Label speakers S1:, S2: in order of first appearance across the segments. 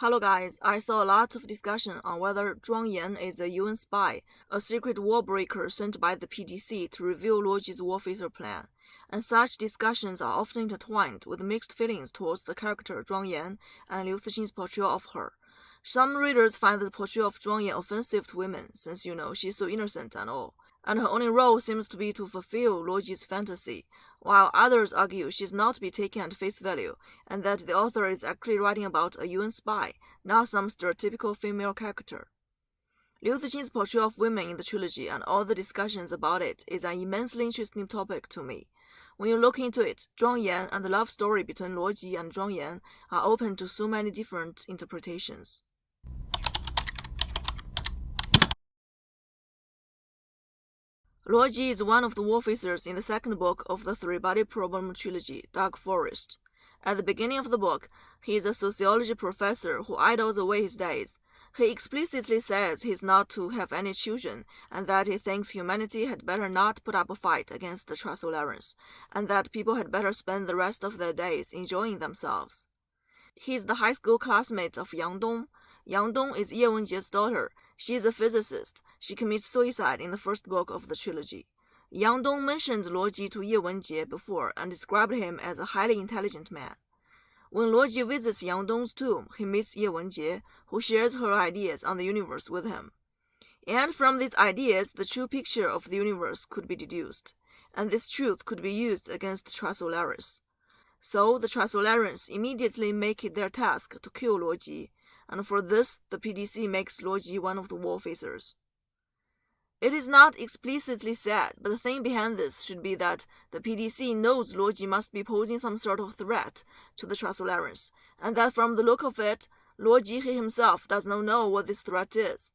S1: Hello guys, I saw a lot of discussion on whether Zhuang Yan is a UN spy, a secret war breaker sent by the PDC to reveal Luoji's warfacer plan, and such discussions are often intertwined with mixed feelings towards the character Zhuang Yan and Liu Cixin's portrayal of her. Some readers find the portrayal of Zhuang Yan offensive to women, since she's so innocent and all, and her only role seems to be to fulfill Luoji's fantasy, while others argue she's not to be taken at face value, and that the author is actually writing about a UN spy, not some stereotypical female character. Liu Cixin's portrayal of women in the trilogy and all the discussions about it is an immensely interesting topic to me. When you look into it, Zhuang Yan and the love story between Luoji and Zhuang Yan are open to so many different interpretations. Luoji is one of the warfacers in the second book of the Three-Body Problem trilogy, Dark Forest. At the beginning of the book, he is a sociology professor who idles away his days. He explicitly says he's not to have any children, and that he thinks humanity had better not put up a fight against the Transolarans, and that people had better spend the rest of their days enjoying themselves. He is the high school classmate of Yang Dong. Yang Dong is Ye Wenjie's daughter. She is a physicist. She commits suicide in the first book of the trilogy. Yang Dong mentioned Luoji to Ye Wenjie before and described him as a highly intelligent man. When Luoji visits Yang Dong's tomb, he meets Ye Wenjie, who shares her ideas on the universe with him. And from these ideas, the true picture of the universe could be deduced, and this truth could be used against the Transolarans. So the Transolarans immediately make it their task to kill Luoji, and for this, the PDC makes Luoji one of the warfacers. It is not explicitly said, but the thing behind this should be that the PDC knows Luoji must be posing some sort of threat to the Transolarans, and that from the look of it, Luoji himself does not know what this threat is.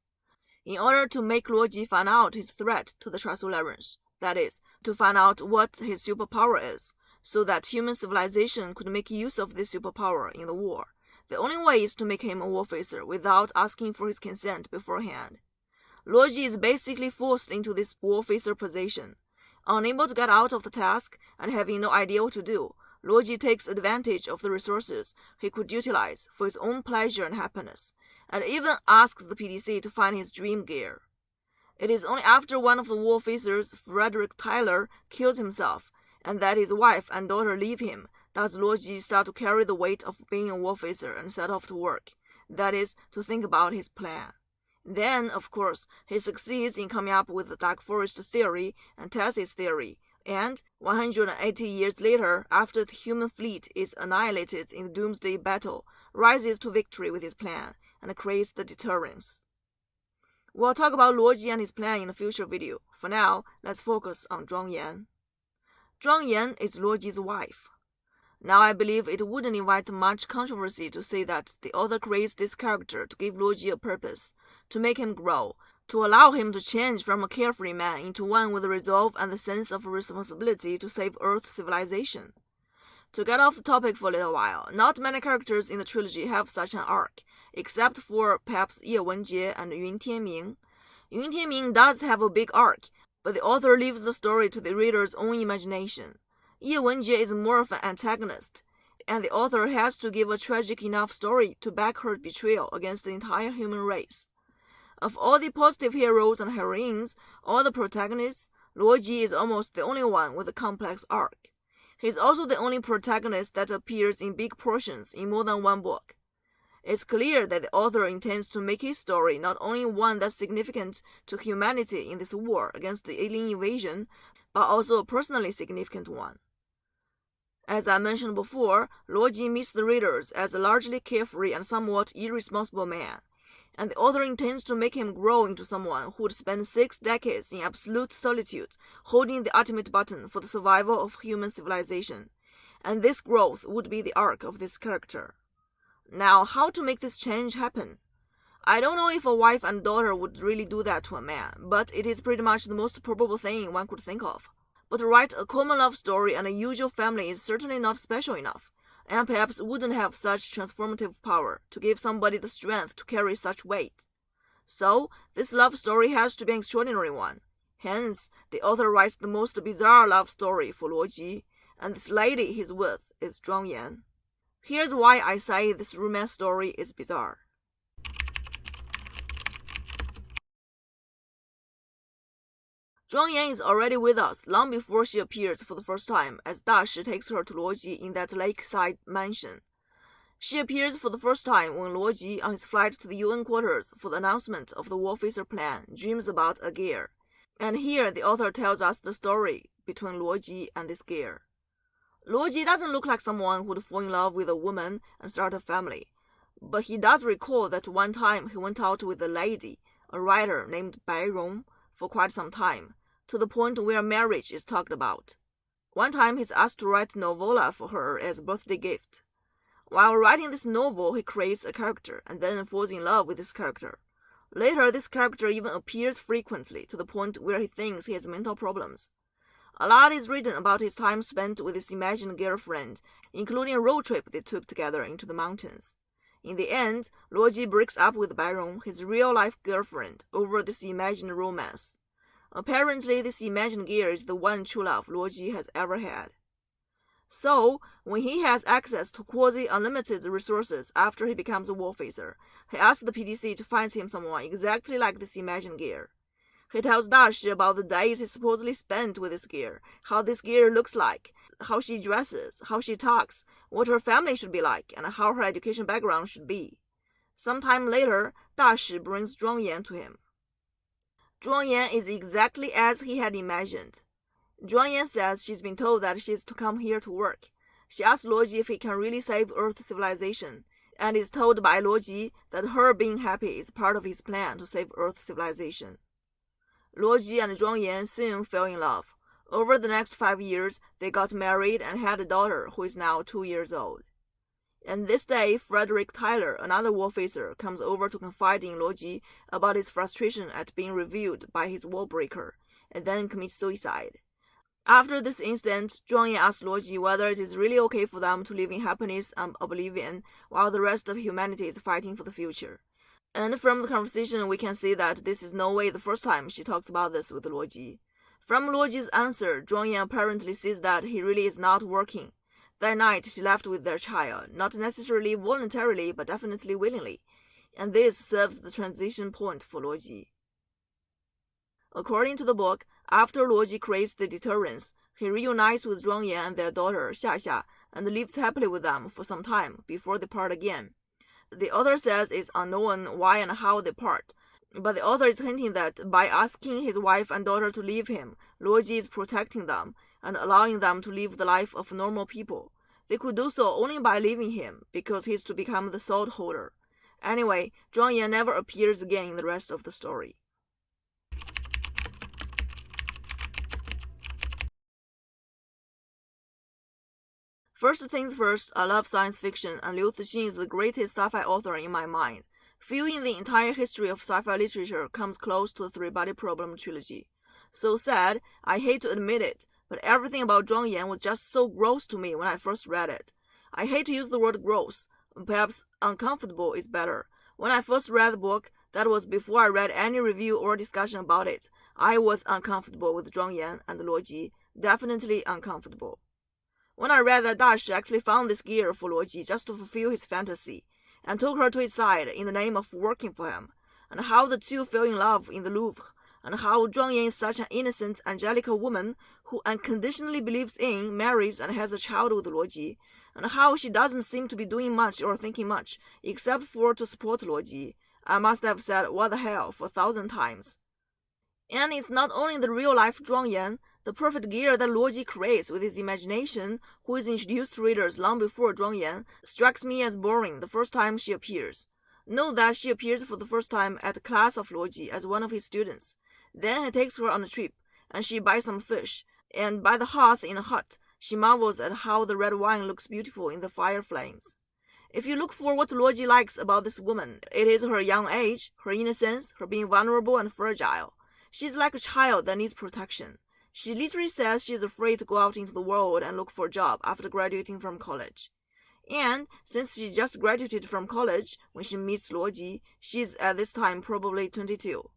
S1: In order to make Luoji find out his threat to the Transolarans, that is, to find out what his superpower is, so that human civilization could make use of this superpower in the war, the only way is to make him a warfacer without asking for his consent beforehand. Luoji is basically forced into this warfacer position. Unable to get out of the task and having no idea what to do, Luoji takes advantage of the resources he could utilize for his own pleasure and happiness, and even asks the PDC to find his dream gear. It is only after one of the warfacers, Frederick Tyler, kills himself, and that his wife and daughter leave him, does Luoji start to carry the weight of being a warfacer and set off to work, that is, to think about his plan. Then, of course, he succeeds in coming up with the Dark Forest theory and Tess's theory, and 180 years later, after the human fleet is annihilated in the Doomsday Battle, rises to victory with his plan and creates the deterrence. We'll talk about Luoji and his plan in a future video. For now, let's focus on Zhuang Yan. Zhuang Yan is Luoji's wife. Now I believe it wouldn't invite much controversy to say that the author creates this character to give Luoji a purpose, to make him grow, to allow him to change from a carefree man into one with the resolve and the sense of responsibility to save Earth's civilization. To get off the topic for a little while, not many characters in the trilogy have such an arc, except for perhaps Ye Wenjie and Yun Tianming. Yun Tianming does have a big arc, but the author leaves the story to the reader's own imagination. Ye Wenjie is more of an antagonist, and the author has to give a tragic enough story to back her betrayal against the entire human race. Of all the positive heroes and heroines, all the protagonists, Luoji is almost the only one with a complex arc. He is also the only protagonist that appears in big portions in more than one book. It's clear that the author intends to make his story not only one that's significant to humanity in this war against the alien invasion, but also a personally significant one. As I mentioned before, Luoji meets the readers as a largely carefree and somewhat irresponsible man, and the author intends to make him grow into someone who would spend 6 decades in absolute solitude, holding the ultimate button for the survival of human civilization, and this growth would be the arc of this character. Now, how to make this change happen? I don't know if a wife and daughter would really do that to a man, but it is pretty much the most probable thing one could think of. But to write a common love story and a usual family is certainly not special enough, and perhaps wouldn't have such transformative power to give somebody the strength to carry such weight. So, this love story has to be an extraordinary one. Hence, the author writes the most bizarre love story for Luoji, and this lady he's with is Zhuang Yan. Here's why I say this romance story is bizarre. Zhuang Yan is already with us long before she appears for the first time, as Dashi takes her to Luoji in that lakeside mansion. She appears for the first time when Luoji, on his flight to the UN quarters for the announcement of the Warfacer plan, dreams about a gear. And here the author tells us the story between Luoji and this gear. Luoji doesn't look like someone who would fall in love with a woman and start a family, but he does recall that one time he went out with a lady, a writer named Bai Rong, for quite some time, to the point where marriage is talked about. One time he's asked to write a novella for her as a birthday gift. While writing this novel, he creates a character and then falls in love with this character. Later, this character even appears frequently to the point where he thinks he has mental problems. A lot is written about his time spent with his imagined girlfriend, including a road trip they took together into the mountains. In the end, Luoji breaks up with Bai Rong, his real-life girlfriend, over this imagined romance. Apparently, this imagined gear is the one true love Luoji has ever had. So, when he has access to quasi-unlimited resources after he becomes a Warfacer, he asks the PDC to find him someone exactly like this imagined gear. He tells Dashi about the days he supposedly spent with this gear, how this gear looks like, how she dresses, how she talks, what her family should be like, and how her education background should be. Sometime later, Dashi brings Zhuang Yan to him. Zhuang Yan is exactly as he had imagined. Zhuang Yan says she's been told that she's to come here to work. She asks Luoji if he can really save Earth civilization, and is told by Luoji that her being happy is part of his plan to save Earth civilization. Luoji and Zhuang Yan soon fell in love. Over the next 5 years, they got married and had a daughter who is now 2 years old. And this day, Frederick Tyler, another Warfacer, comes over to confide in Luoji about his frustration at being reviewed by his wallbreaker, and then commits suicide. After this incident, Zhuang Yan asks Luoji whether it is really okay for them to live in happiness and oblivion while the rest of humanity is fighting for the future. And from the conversation, we can see that this is no way the first time she talks about this with Luoji. From Luoji's answer, Zhuang Yan apparently sees that he really is not working. That night, she left with their child, not necessarily voluntarily, but definitely willingly. And this serves the transition point for Luoji. According to the book, after Luoji creates the deterrence, he reunites with Zhuang Yan and their daughter Xia and lives happily with them for some time before they part again. The author says it's unknown why and how they part, but the author is hinting that by asking his wife and daughter to leave him, Luoji is protecting them and allowing them to live the life of normal people. They could do so only by leaving him, because he's to become the sword holder. Anyway, Zhuang Yan never appears again in the rest of the story. First things first, I love science fiction, and Liu Cixin is the greatest sci-fi author in my mind. Few in the entire history of sci-fi literature comes close to the Three-Body Problem trilogy. So sad, I hate to admit it, but everything about Zhuang Yan was just so gross to me when I first read it. I hate to use the word gross, perhaps uncomfortable is better. When I first read the book, that was before I read any review or discussion about it, I was uncomfortable with Zhuang Yan and Luoji, definitely uncomfortable. When I read that Dashi actually found this gear for Luoji just to fulfill his fantasy, and took her to his side in the name of working for him, and how the two fell in love in the Louvre, and how Zhuang Yan is such an innocent, angelical woman who unconditionally believes in, marries, and has a child with Luoji, and how she doesn't seem to be doing much or thinking much, except for to support Luoji, I must have said what the hell for 1,000 times. And it's not only the real-life Zhuang Yan, the perfect gear that Luoji creates with his imagination, who is introduced to readers long before Zhuang Yan, strikes me as boring the first time she appears. Note that she appears for the first time at the class of Luoji as one of his students. Then he takes her on a trip, and she buys some fish, and by the hearth in a hut, she marvels at how the red wine looks beautiful in the fire flames. If you look for what Luoji likes about this woman, it is her young age, her innocence, her being vulnerable and fragile. She's like a child that needs protection. She literally says she's afraid to go out into the world and look for a job after graduating from college. And since she just graduated from college when she meets Luoji, she's at this time probably 22.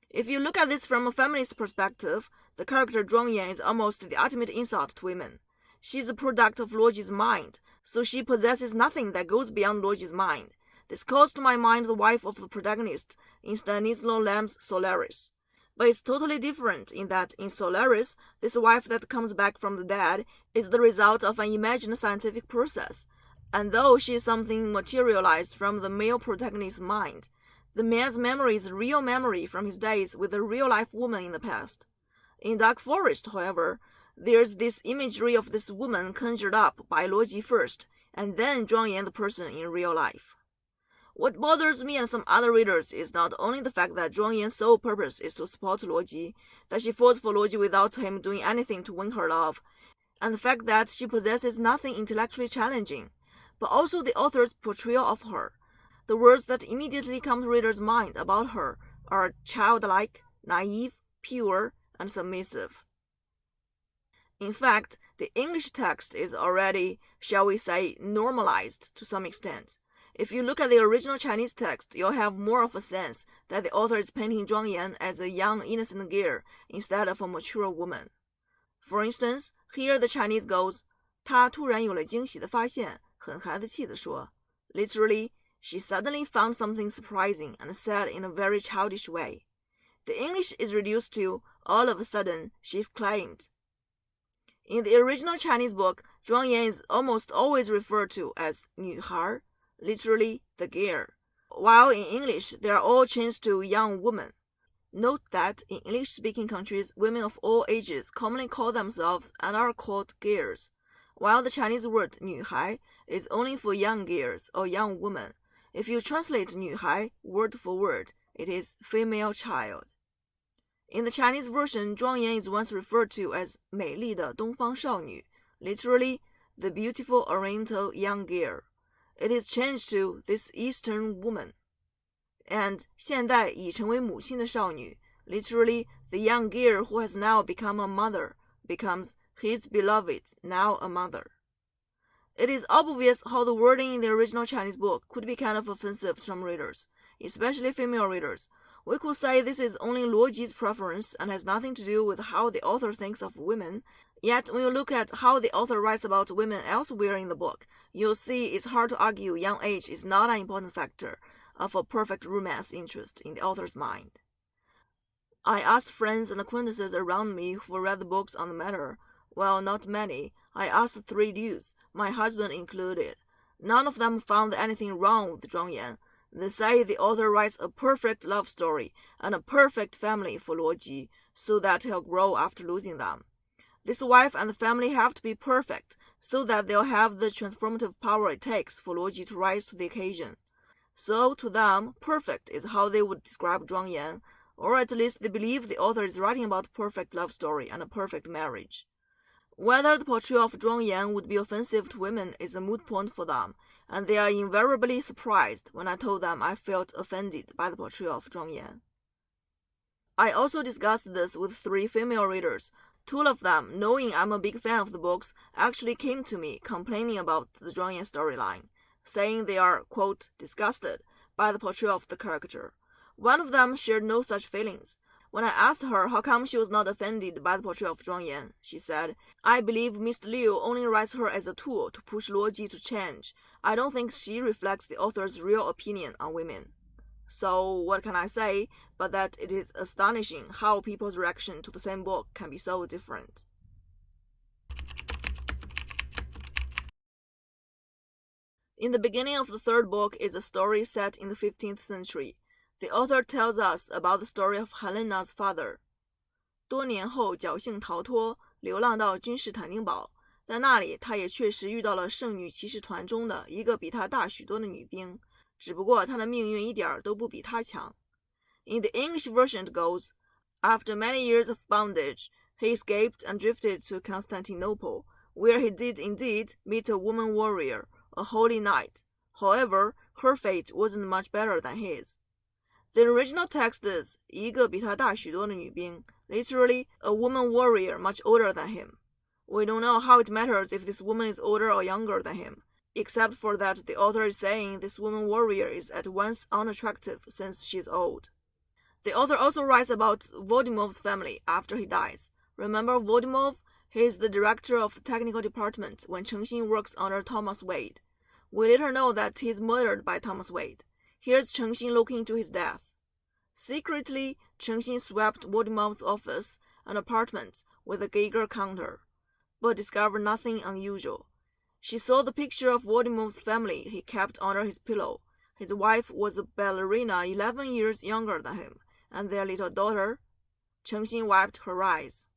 S1: If you look at this from a feminist perspective, the character Zhuang Yan is almost the ultimate insult to women. She's a product of Luoji's mind, so she possesses nothing that goes beyond Luoji's mind. This calls to my mind the wife of the protagonist in Stanisław Lem's Solaris. But it's totally different in that in Solaris, this wife that comes back from the dead is the result of an imagined scientific process, and though she is something materialized from the male protagonist's mind, the man's memory is a real memory from his days with a real-life woman in the past. In Dark Forest, however, there's this imagery of this woman conjured up by Luoji first, and then Zhuang Yan the person in real life. What bothers me and some other readers is not only the fact that Zhuang Yan's sole purpose is to support Luoji, that she falls for Luoji without him doing anything to win her love, and the fact that she possesses nothing intellectually challenging, but also the author's portrayal of her. The words that immediately come to readers' mind about her are childlike, naive, pure, and submissive. In fact, the English text is already, shall we say, normalized to some extent. If you look at the original Chinese text, you'll have more of a sense that the author is painting Zhuang Yan as a young, innocent girl instead of a mature woman. For instance, here the Chinese goes, 她突然有了惊喜的发现，很孩子气地说. Literally, she suddenly found something surprising and said in a very childish way. The English is reduced to, all of a sudden, she exclaimed. In the original Chinese book, Zhuang Yan is almost always referred to as 女孩, literally the girl, while in English they are all changed to young woman. Note that in English-speaking countries, women of all ages commonly call themselves and are called girls, while the Chinese word 女孩 is only for young girls or young women. If you translate 女孩 word for word, it is female child. In the Chinese version, Zhuang Yan is once referred to as 美丽的东方少女, literally the beautiful oriental young girl. It is changed to this Eastern woman. And 现代已成为母亲的少女, literally the young girl who has now become a mother, becomes his beloved, now a mother. It is obvious how the wording in the original Chinese book could be kind of offensive to some readers, especially female readers. We could say this is only Luoji's preference and has nothing to do with how the author thinks of women. Yet when you look at how the author writes about women elsewhere in the book, you'll see it's hard to argue young age is not an important factor of a perfect romance interest in the author's mind. I asked friends and acquaintances around me who read the books on the matter. Well, not many. I asked 3 dudes, my husband included. None of them found anything wrong with Zhuang Yan. They say the author writes a perfect love story and a perfect family for Luoji, so that he'll grow after losing them. This wife and the family have to be perfect, so that they'll have the transformative power it takes for Luoji to rise to the occasion. So, to them, perfect is how they would describe Zhuang Yan, or at least they believe the author is writing about a perfect love story and a perfect marriage. Whether the portrayal of Zhuang Yan would be offensive to women is a moot point for them, and they are invariably surprised when I told them I felt offended by the portrayal of Zhuang Yan. I also discussed this with 3 female readers. 2 of them, knowing I'm a big fan of the books, actually came to me complaining about the Zhuang Yan storyline, saying they are, quote, disgusted by the portrayal of the character. One of them shared no such feelings. When I asked her how come she was not offended by the portrayal of Zhuang Yan, she said, I believe Mr. Liu only writes her as a tool to push Luoji to change. I don't think she reflects the author's real opinion on women. So what can I say but that it is astonishing how people's reaction to the same book can be so different. In the beginning of the 3rd book is a story set in the 15th century. The author tells us about the story of Helena's father. 多年后侥幸逃脱，流浪到君士坦丁堡，在那里他也确实遇到了圣女骑士团中的一个比他大许多的女兵，只不过他的命运一点都不比他强。In the English version it goes, after many years of bondage, he escaped and drifted to Constantinople, where he did indeed meet a woman warrior, a holy knight. However, her fate wasn't much better than his. The original text is 一个比他大许多的女兵, literally a woman warrior much older than him. We don't know how it matters if this woman is older or younger than him, except for that the author is saying this woman warrior is at once unattractive since she's old. The author also writes about Volodimov's family after he dies. Remember Volodymov? He is the director of the technical department when Cixin works under Thomas Wade. We later know that he is murdered by Thomas Wade. Here's Cixin looking into his death. Secretly, Cixin swept Vodimov's office and apartment with a Geiger counter, but discovered nothing unusual. She saw the picture of Vodimov's family he kept under his pillow. His wife was a ballerina 11 years younger than him, and their little daughter. Cixin wiped her eyes.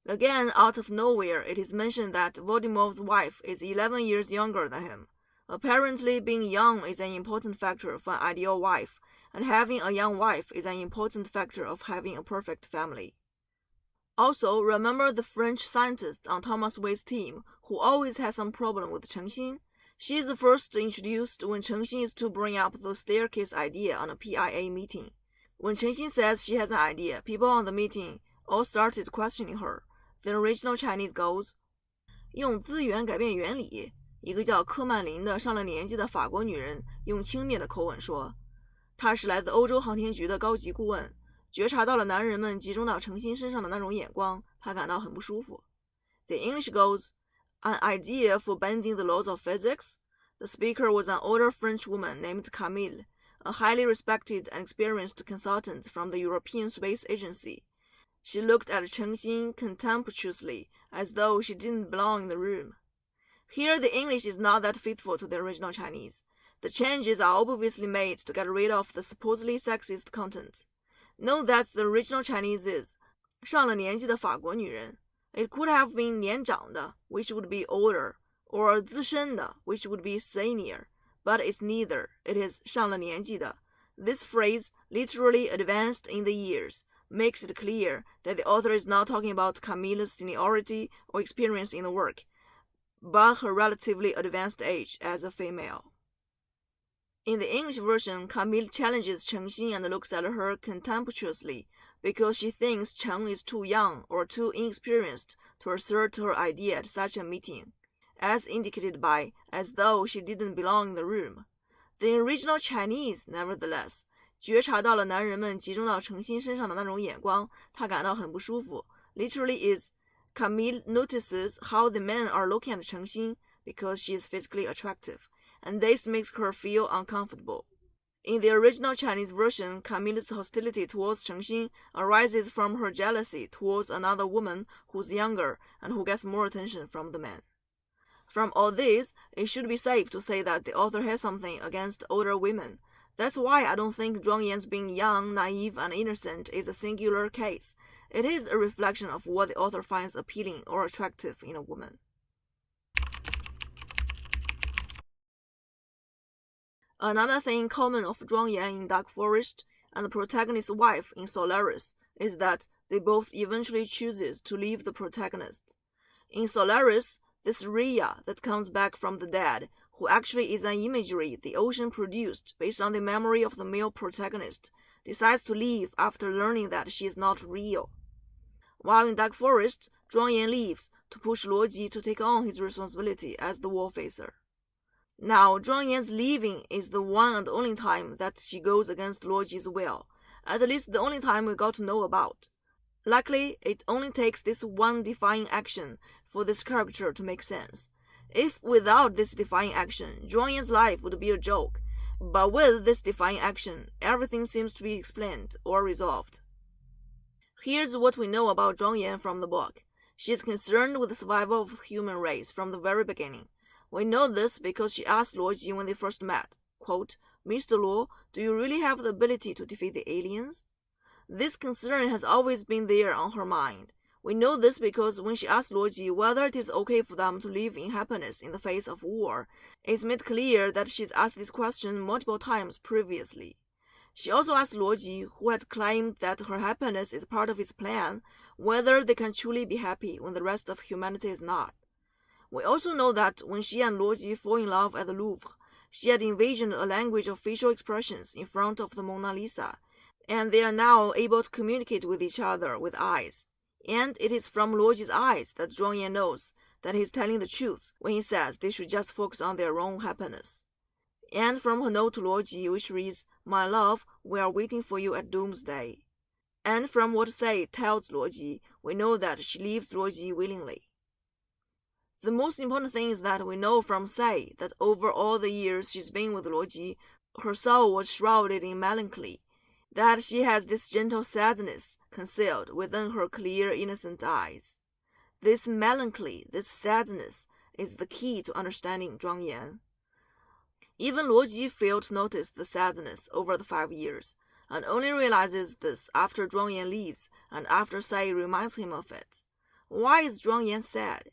S1: Again, out of nowhere, it is mentioned that Vodimov's wife is 11 years younger than him. Apparently, being young is an important factor for an ideal wife, and having a young wife is an important factor of having a perfect family. Also, remember the French scientist on Thomas Wade's team who always has some problem with Cixin? She is the first introduced when Cixin is to bring up the staircase idea on a PIA meeting. When Cixin says she has an idea, people on the meeting all started questioning her. The original Chinese goes, 用资源改变原理。一个叫科曼林的上了年纪的法国女人用轻蔑的口吻说，她是来自欧洲航天局的高级顾问，觉察到了男人们集中到Cixin身上的那种眼光，她感到很不舒服。The English goes, an idea for bending the laws of physics? The speaker was an older French woman named Camille, a highly respected and experienced consultant from the European Space Agency. She looked at Cixin contemptuously, as though she didn't belong in the room. Here, the English is not that faithful to the original Chinese. The changes are obviously made to get rid of the supposedly sexist content. Note that the original Chinese is 上了年纪的法国女人. It could have been 年长的, which would be older, or 资深的, which would be senior, but it's neither. It is 上了年纪的. This phrase, literally advanced in the years, makes it clear that the author is not talking about Camille's seniority or experience in the work, but her relatively advanced age as a female. In the English version, Camille challenges Cixin and looks at her contemptuously because she thinks Cheng is too young or too inexperienced to assert her idea at such a meeting, as indicated by as though she didn't belong in the room. The original Chinese, nevertheless, 觉察到了男人们集中到Cixin身上的那种眼光，她感到很不舒服. Literally is, Camille notices how the men are looking at Cixin because she is physically attractive, and this makes her feel uncomfortable. In the original Chinese version, Camille's hostility towards Cixin arises from her jealousy towards another woman who's younger and who gets more attention from the men. From all this, it should be safe to say that the author has something against older women. That's why I don't think Zhuang Yan's being young, naive, and innocent is a singular case. It is a reflection of what the author finds appealing or attractive in a woman. Another thing common of Zhuang Yan in Dark Forest and the protagonist's wife in Solaris is that they both eventually chooses to leave the protagonist. In Solaris, this Rhea that comes back from the dead, who actually is an imagery the ocean produced based on the memory of the male protagonist, decides to leave after learning that she is not real. While in Dark Forest, Zhuang Yan leaves to push Luo Ji to take on his responsibility as the war facer. Now, Zhuang Yan's leaving is the one and only time that she goes against Luo Ji's will, at least the only time we got to know about. Luckily, it only takes this one defying action for this character to make sense. If without this defying action, Zhuang Yan's life would be a joke, but with this defying action, everything seems to be explained or resolved. Here's what we know about Zhuang Yan from the book. She is concerned with the survival of the human race from the very beginning. We know this because she asked Luo Ji when they first met, quote, Mr. Luo, do you really have the ability to defeat the aliens? This concern has always been there on her mind. We know this because when she asked Luo Ji whether it is okay for them to live in happiness in the face of war, it's made clear that she's asked this question multiple times previously. She also asked Luo Ji, who had claimed that her happiness is part of his plan, whether they can truly be happy when the rest of humanity is not. We also know that when she and Luo Ji fall in love at the Louvre, she had envisioned a language of facial expressions in front of the Mona Lisa, and they are now able to communicate with each other with eyes. And it is from Luo Ji's eyes that Zhuang Yan knows that he's telling the truth when he says they should just focus on their own happiness. And from her note to Luo Ji, which reads, My love, we are waiting for you at doomsday. And from what Sei tells Luo Ji, we know that she leaves Luo Ji willingly. The most important thing is that we know from Sei that over all the years she's been with Luoji, her soul was shrouded in melancholy, that she has this gentle sadness concealed within her clear, innocent eyes. This melancholy, this sadness, is the key to understanding Zhuang Yan. Even Luoji failed to notice the sadness over the 5 years, and only realizes this after Zhuang Yan leaves and after Sei reminds him of it. Why is Zhuang Yan sad?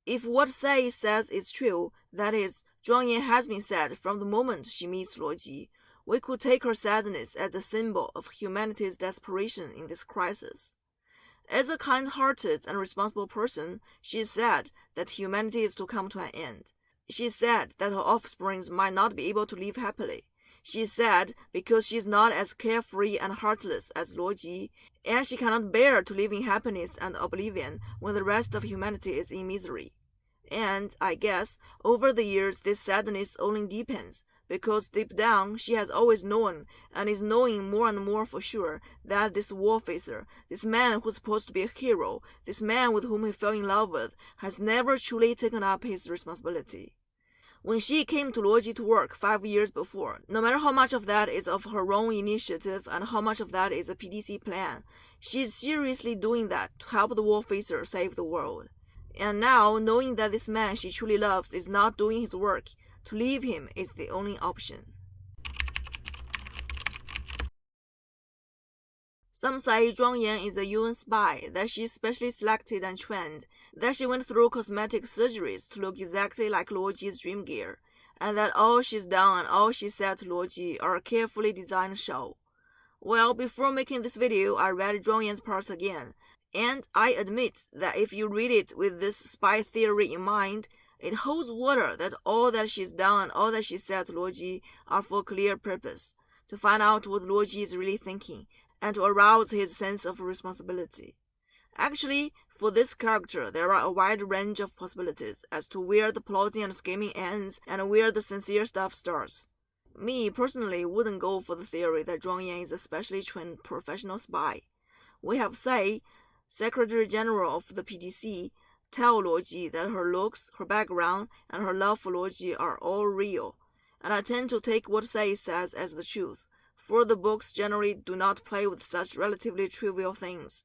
S1: If what Sei says is true, that is, Zhuang Yan has been sad from the moment she meets Luoji, we could take her sadness as a symbol of humanity's desperation in this crisis. As a kind-hearted and responsible person, she is sad that humanity is to come to an end. She is sad that her offspring might not be able to live happily. She is sad because she is not as carefree and heartless as Luoji, and she cannot bear to live in happiness and oblivion when the rest of humanity is in misery. And, I guess, over the years this sadness only deepens, because deep down she has always known, and is knowing more and more for sure, that this war-facer, this man who's supposed to be a hero, this man with whom he fell in love with, has never truly taken up his responsibility. When she came to Luoji to work 5 years before, no matter how much of that is of her own initiative and how much of that is a PDC plan, she's seriously doing that to help the war-facer save the world. And now, knowing that this man she truly loves is not doing his work, to leave him is the only option. Some say Zhuang Yan is a UN spy, that she specially selected and trained, that she went through cosmetic surgeries to look exactly like Luoji's dream gear, and that all she's done and all she said to Luoji are a carefully designed show. Well, before making this video, I read Zhuang Yan's parts again, and I admit that if you read it with this spy theory in mind, it holds water that all that she's done and all that she said to Luoji are for a clear purpose, to find out what Luoji is really thinking, and to arouse his sense of responsibility. Actually, for this character, there are a wide range of possibilities as to where the plotting and scheming ends and where the sincere stuff starts. Me, personally, wouldn't go for the theory that Zhuang Yan is a specially trained professional spy. We have Sei, Secretary General of the PDC, tell Luoji that her looks, her background, and her love for Luoji are all real, and I tend to take what Sei says as the truth, for the books generally do not play with such relatively trivial things.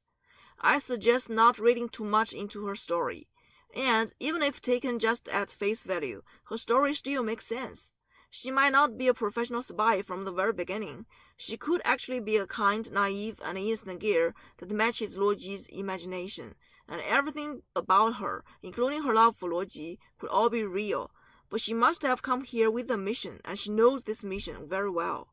S1: I suggest not reading too much into her story, and even if taken just at face value, her story still makes sense. She might not be a professional spy from the very beginning. She could actually be a kind, naive, and innocent girl that matches Luoji's imagination, and everything about her, including her love for Luoji, could all be real. But she must have come here with a mission, and she knows this mission very well.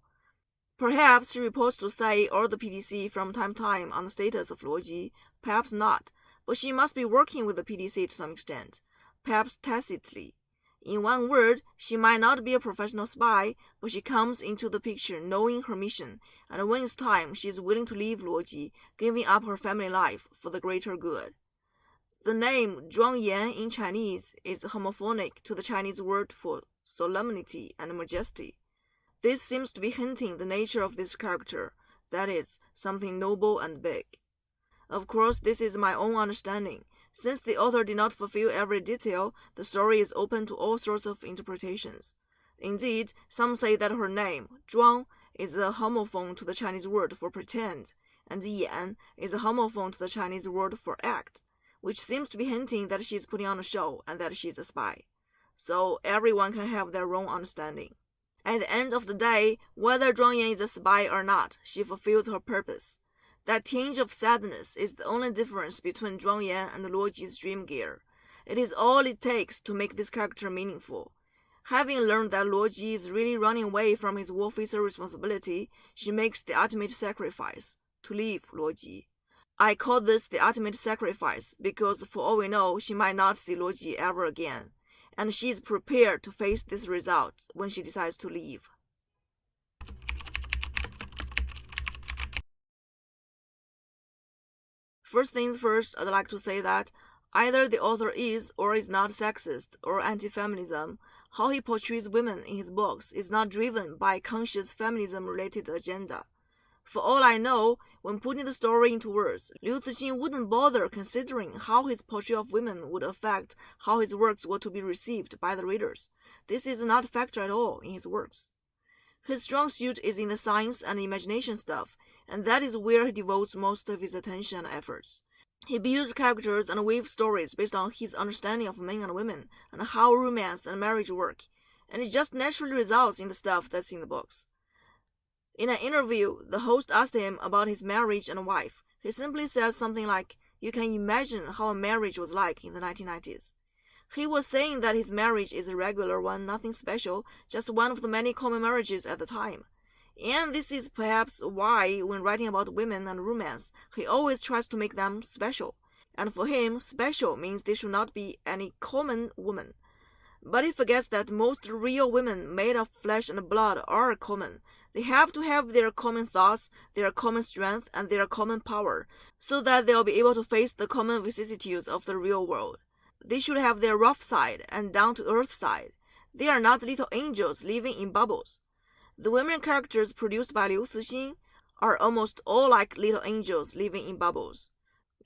S1: Perhaps she reports to Sei or the PDC from time to time on the status of Luoji, perhaps not, but she must be working with the PDC to some extent, perhaps tacitly. In one word, she might not be a professional spy, but she comes into the picture knowing her mission, and when it's time, she is willing to leave Luoji, giving up her family life for the greater good. The name Zhuang Yan in Chinese is homophonic to the Chinese word for solemnity and majesty. This seems to be hinting the nature of this character, that is, something noble and big. Of course, this is my own understanding. Since the author did not fulfill every detail, the story is open to all sorts of interpretations. Indeed, some say that her name, Zhuang, is a homophone to the Chinese word for pretend, and Yan is a homophone to the Chinese word for act, which seems to be hinting that she is putting on a show and that she is a spy. So everyone can have their own understanding. At the end of the day, whether Zhuang Yan is a spy or not, she fulfills her purpose. That tinge of sadness is the only difference between Zhuang Yan and Luoji's dream gear. It is all it takes to make this character meaningful. Having learned that Luoji is really running away from his war-facer responsibility, she makes the ultimate sacrifice, to leave Luoji. I call this the ultimate sacrifice because for all we know, she might not see Luoji ever again, and she is prepared to face this result when she decides to leave. First things first, I'd like to say that either the author is or is not sexist or anti-feminism. How he portrays women in his books is not driven by conscious feminism-related agenda. For all I know, when putting the story into words, Liu Cixin wouldn't bother considering how his portrayal of women would affect how his works were to be received by the readers. This is not a factor at all in his works. His strong suit is in the science and imagination stuff, and that is where he devotes most of his attention and efforts. He builds characters and weaves stories based on his understanding of men and women and how romance and marriage work, and it just naturally results in the stuff that's in the books. In an interview, the host asked him about his marriage and wife. He simply said something like, "You can imagine how a marriage was like in the 1990s. He was saying that his marriage is a regular one, nothing special, just one of the many common marriages at the time. And this is perhaps why, when writing about women and romance, he always tries to make them special. And for him, special means they should not be any common woman. But he forgets that most real women made of flesh and blood are common. They have to have their common thoughts, their common strength, and their common power, so that they'll be able to face the common vicissitudes of the real world. They should have their rough side and down-to-earth side. They are not little angels living in bubbles. The women characters produced by Liu Cixin are almost all like little angels living in bubbles.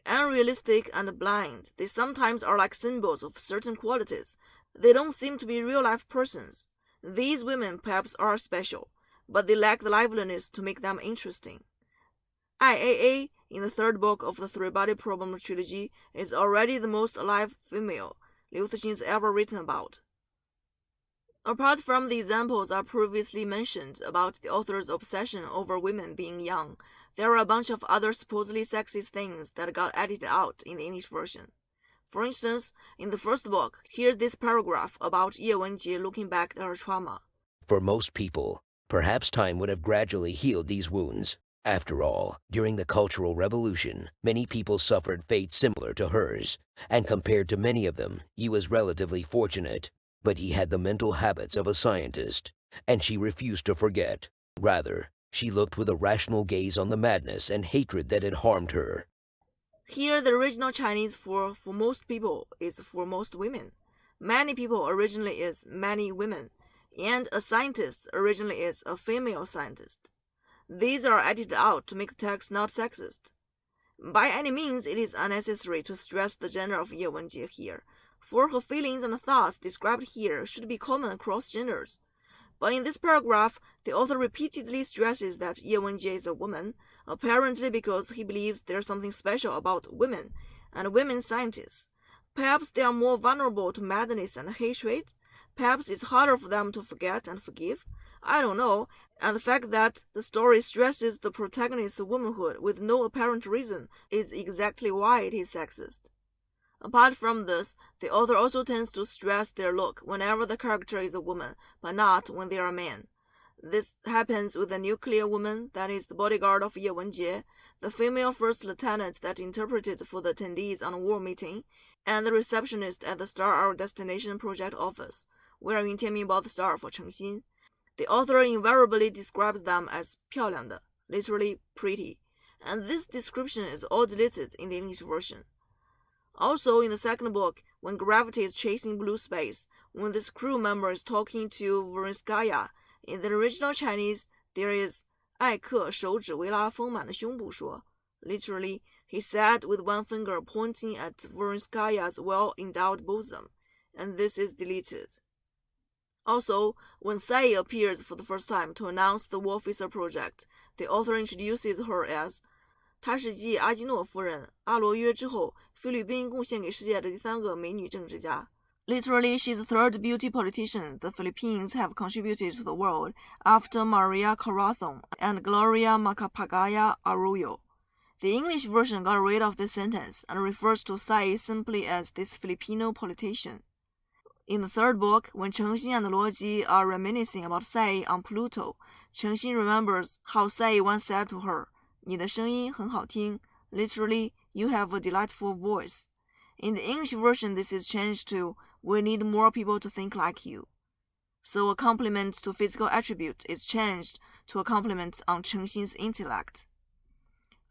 S1: Unrealistic and blind, they sometimes are like symbols of certain qualities. They don't seem to be real-life persons. These women perhaps are special, but they lack the liveliness to make them interesting. IAA, in the third book of the Three-Body Problem trilogy, is already the most alive female Liu Cixin's ever written about. Apart from the examples I previously mentioned about the author's obsession over women being young, there are a bunch of other supposedly sexist things that got edited out in the English version. For instance, in the first book, here's this paragraph about Ye Wenjie looking back at her trauma.
S2: For most people, perhaps time would have gradually healed these wounds. After all, during the Cultural Revolution, many people suffered fate similar to hers, and compared to many of them, he was relatively fortunate. But he had the mental habits of a scientist, and she refused to forget. Rather, she looked with a rational gaze on the madness and hatred that had harmed her.
S1: Here, the original Chinese for most people is for most women. Many people originally is many women, and a scientist originally is a female scientist. These are edited out to make the text not sexist. By any means, it is unnecessary to stress the gender of Ye Wenjie here, for her feelings and thoughts described here should be common across genders. But in this paragraph, the author repeatedly stresses that Ye Wenjie is a woman, apparently because he believes there's something special about women and women scientists. Perhaps they are more vulnerable to madness and hatred. Perhaps it's harder for them to forget and forgive. I don't know, and the fact that the story stresses the protagonist's womanhood with no apparent reason is exactly why it is sexist. Apart from this, the author also tends to stress their look whenever the character is a woman, but not when they are men. This happens with the nuclear woman that is the bodyguard of Ye Wenjie, the female first lieutenant that interpreted for the attendees on a war meeting, and the receptionist at the Star Our Destination project office, where Yun Tianming bought the star for Cixin. The author invariably describes them as 漂亮的, literally pretty, and this description is all deleted in the English version. Also, in the second book, when gravity is chasing blue space, when this crew member is talking to Voronskaya, in the original Chinese, there is 艾克手指维拉丰满的胸部说, literally, he said with one finger pointing at Voronskaya's well-endowed bosom, and this is deleted. Also, when Sai appears for the first time to announce the Warfisser project, the author introduces her as 她是继阿基诺夫人、阿罗约之后，菲律宾贡献给世界的第三个美女政治家。Literally, she's the third beauty politician the Philippines have contributed to the world after Maria Corazon and Gloria Macapagal Arroyo. The English version got rid of this sentence and refers to Sai simply as this Filipino politician. In the third book, when Cixin and Luoji are reminiscing about Sai on Pluto, Cixin remembers how Sai once said to her, 你的声音很好听, literally, you have a delightful voice. In the English version, this is changed to, we need more people to think like you. So a compliment to physical attribute is changed to a compliment on Cixin's intellect.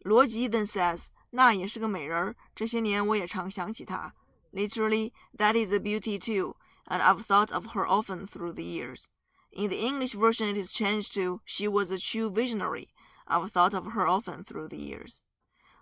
S1: 罗辑 then says, 那也是个美人儿，这些年我也常想起她. Literally, that is a beauty too, and I've thought of her often through the years. In the English version, it is changed to, she was a true visionary. I've thought of her often through the years.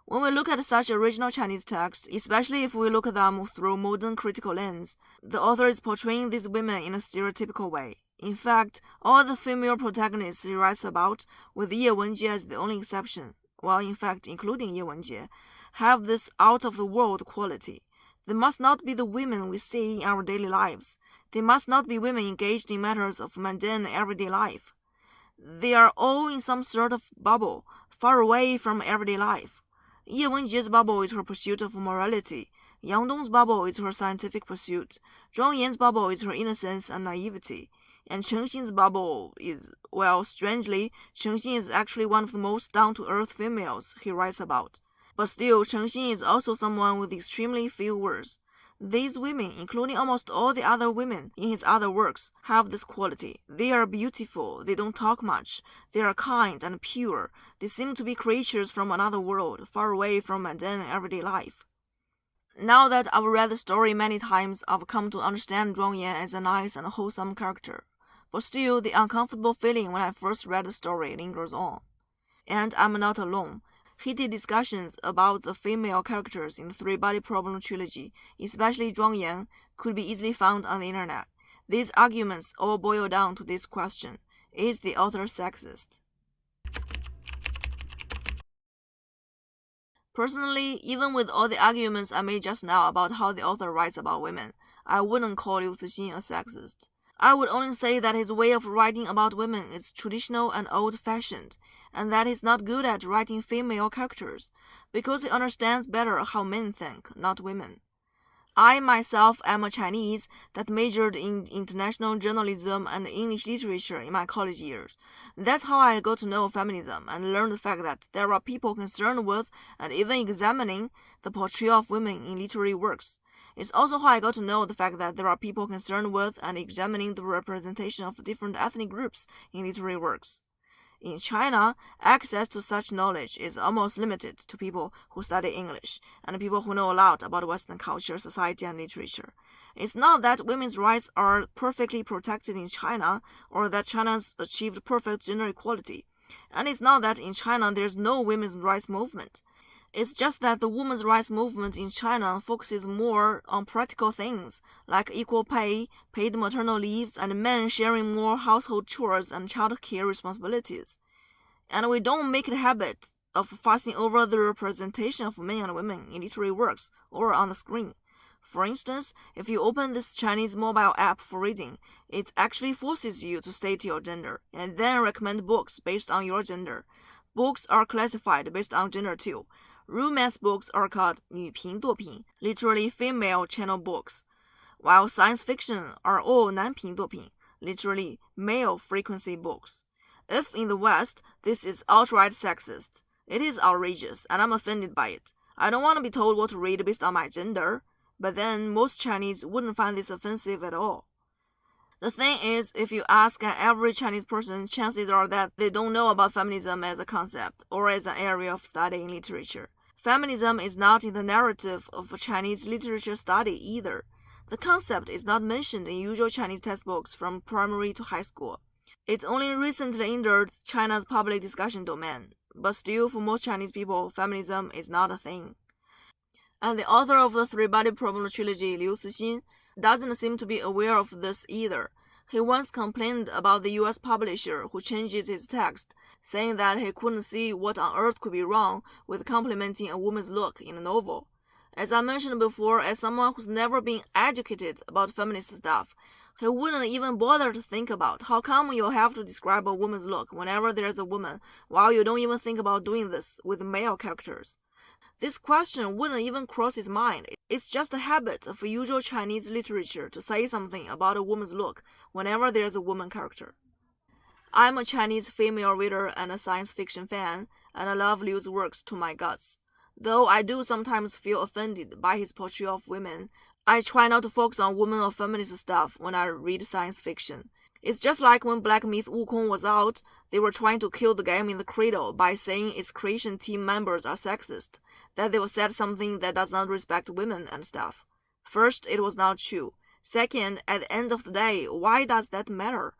S1: When we look at such original Chinese texts, especially if we look at them through modern critical lens, the author is portraying these women in a stereotypical way. In fact, all the female protagonists he writes about, with Ye Wenjie as the only exception, well, in fact, including Ye Wenjie, have this out-of-the-world quality. They must not be the women we see in our daily lives. They must not be women engaged in matters of mundane everyday life. They are all in some sort of bubble, far away from everyday life. Ye Wenjie's bubble is her pursuit of morality. Yang Dong's bubble is her scientific pursuit. Zhuang Yan's bubble is her innocence and naivety. And Cixin's bubble is, well, strangely, Cixin is actually one of the most down-to-earth females he writes about. But still, Cixin is also someone with extremely few words. These women, including almost all the other women in his other works, have this quality. They are beautiful, they don't talk much, they are kind and pure, they seem to be creatures from another world, far away from mundane everyday life. Now that I've read the story many times, I've come to understand Zhuang Yan as a nice and wholesome character. But still, the uncomfortable feeling when I first read the story lingers on. And I'm not alone. Heated discussions about the female characters in the Three-Body Problem trilogy, especially Zhuang Yan, could be easily found on the internet. These arguments all boil down to this question: is the author sexist? Personally, even with all the arguments I made just now about how the author writes about women, I wouldn't call Liu Cixin a sexist. I would only say that his way of writing about women is traditional and old-fashioned, and that he's not good at writing female characters, because he understands better how men think, not women. I myself am a Chinese that majored in international journalism and English literature in my college years. That's how I got to know feminism and learned the fact that there are people concerned with and even examining the portrayal of women in literary works. It's also how I got to know the fact that there are people concerned with and examining the representation of different ethnic groups in literary works. In China, access to such knowledge is almost limited to people who study English and people who know a lot about Western culture, society, and literature. It's not that women's rights are perfectly protected in China or that China's achieved perfect gender equality. And it's not that in China there's no women's rights movement. It's just that the women's rights movement in China focuses more on practical things, like equal pay, paid maternal leaves, and men sharing more household chores and child care responsibilities. And we don't make it a habit of fussing over the representation of men and women in literary works or on the screen. For instance, if you open this Chinese mobile app for reading, it actually forces you to state your gender, and then recommend books based on your gender. Books are classified based on gender too. Romance books are called 女频多频, literally female channel books, while science fiction are all 男频多频, literally male frequency books. If in the West, this is outright sexist, it is outrageous and I'm offended by it. I don't want to be told what to read based on my gender, but then most Chinese wouldn't find this offensive at all. The thing is, if you ask an average Chinese person, chances are that they don't know about feminism as a concept or as an area of study in literature. Feminism is not in the narrative of Chinese literature study either. The concept is not mentioned in usual Chinese textbooks from primary to high school. It only recently entered China's public discussion domain, but still for most Chinese people, feminism is not a thing. And the author of the Three-Body Problem trilogy, Liu Cixin, doesn't seem to be aware of this either. He once complained about the US publisher who changes his text, saying that he couldn't see what on earth could be wrong with complimenting a woman's look in a novel. As I mentioned before, as someone who's never been educated about feminist stuff, he wouldn't even bother to think about how come you have to describe a woman's look whenever there's a woman, while you don't even think about doing this with male characters. This question wouldn't even cross his mind. It's just a habit of usual Chinese literature to say something about a woman's look whenever there's a woman character. I'm a Chinese female reader and a science fiction fan, and I love Liu's works to my guts. Though I do sometimes feel offended by his portrayal of women, I try not to focus on women or feminist stuff when I read science fiction. It's just like when Black Myth Wukong was out, they were trying to kill the game in the cradle by saying its creation team members are sexist, that they will said something that does not respect women and stuff. First, it was not true. Second, at the end of the day, why does that matter?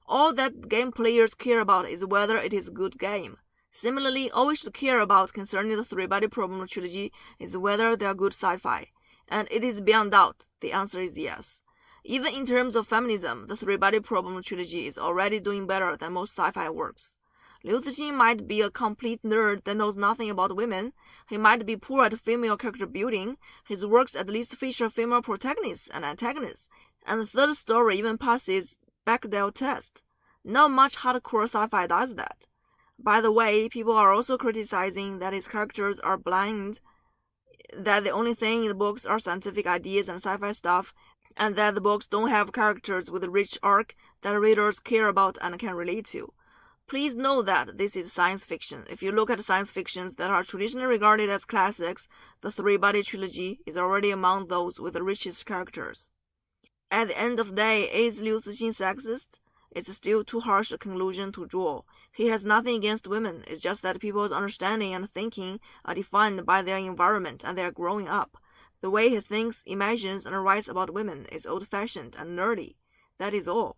S1: All that game players care about is whether it is a good game. Similarly, all we should care about concerning the three-body problem trilogy is whether they are good sci-fi, and it is beyond doubt the answer is yes. Even in terms of feminism, the three-body problem trilogy is already doing better than most sci-fi works. Liu Cixin might be a complete nerd that knows nothing about women, he might be poor at female character building, his works at least feature female protagonists and antagonists, and the third story even passes Bechdel test. Not much hardcore sci-fi does that. By the way, people are also criticizing that his characters are blind, that the only thing in the books are scientific ideas and sci-fi stuff, and that the books don't have characters with a rich arc that readers care about and can relate to. Please know that this is science fiction. If you look at science fictions that are traditionally regarded as classics, the three-body trilogy is already among those with the richest characters. At the end of the day, is Liu Cixin sexist? It's still too harsh a conclusion to draw. He has nothing against women, it's just that people's understanding and thinking are defined by their environment and their growing up. The way he thinks, imagines, and writes about women is old-fashioned and nerdy. That is all.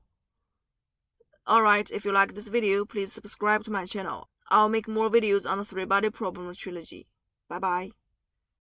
S1: Alright, if you like this video, please subscribe to my channel. I'll make more videos on the three-body problem trilogy. Bye bye.